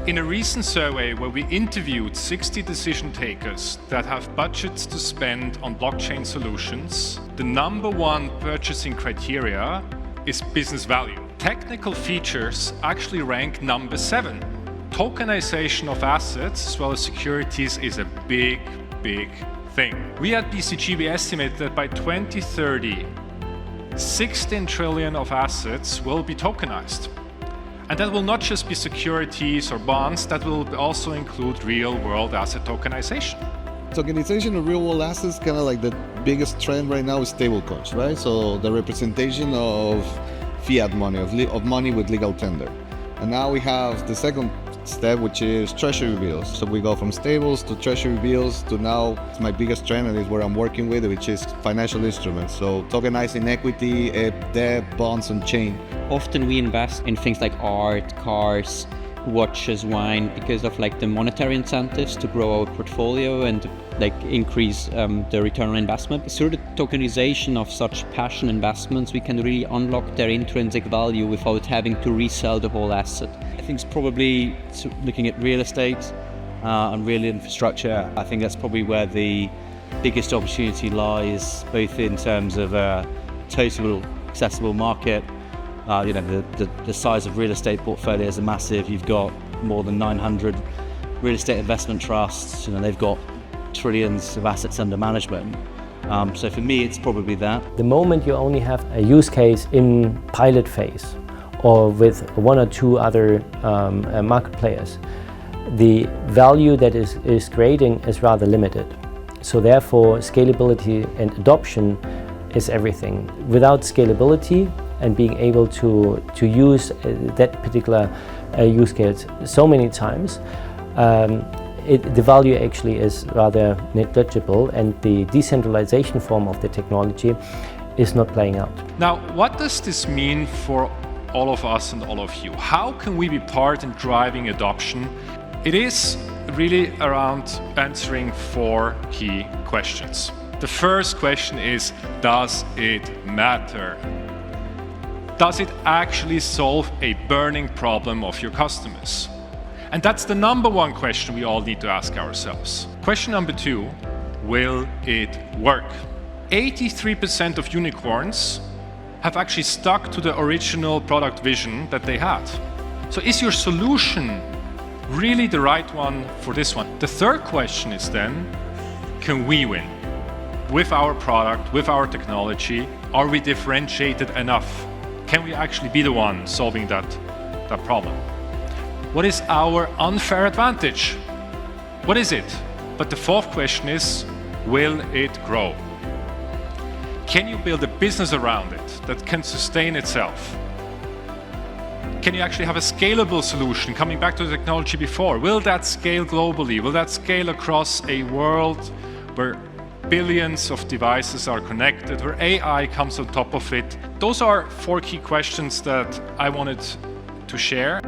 In a recent survey where we interviewed 60 decision takers that have budgets to spend on blockchain solutions, the number one purchasing criteria is business value. Technical features actually rank number 7. Tokenization of assets as well as securities is a big thing. We at BCG, we estimate that by 2030, 16 trillion of assets will be tokenized. And that will not just be securities or bonds, that will also include real-world asset tokenization. Tokenization of real-world assets, kind of like the biggest trend right now is stablecoins, right? So the representation of fiat money, of money with legal tender. And now we have the second step, which is treasury bills. So we go from stables to treasury bills to now it's my biggest trend and is where I'm working with, which is financial instruments. So tokenizing equity, debt, bonds on chain. Often we invest in things like art, cars, watches, wine, because of like the monetary incentives to grow our portfolio and like increase the return on investment. Through the tokenization of such passion investments, we can really unlock their intrinsic value without having to resell the whole asset. I think it's probably looking at real estate and real infrastructure. I think that's probably where the biggest opportunity lies, both in terms of a total accessible market. The size of real estate portfolios are massive. You've got more than 900 real estate investment trusts. They've got trillions of assets under management. So for me, it's probably that. The moment you only have a use case in pilot phase or with one or two other market players, the value that is creating is rather limited. So therefore, scalability and adoption is everything. Without scalability and being able to use that particular use case so many times, the value actually is rather negligible, and the decentralization form of the technology is not playing out. Now, what does this mean for all of us and all of you? How can we be part in driving adoption? It is really around answering 4 key questions. The first question is, does it matter? Does it actually solve a burning problem of your customers? And that's the number one question we all need to ask ourselves. Question number 2, will it work? 83% of unicorns have actually stuck to the original product vision that they had. So is your solution really the right one for this one? The third question is then, can we win? With our product, with our technology, are we differentiated enough? Can we actually be the one solving that problem? What is our unfair advantage? What is it? But the fourth question is, will it grow? Can you build a business around it that can sustain itself? Can you actually have a scalable solution? Coming back to the technology before, will that scale globally? Will that scale across a world where billions of devices are connected, where AI comes on top of it? Those are 4 key questions that I wanted to share.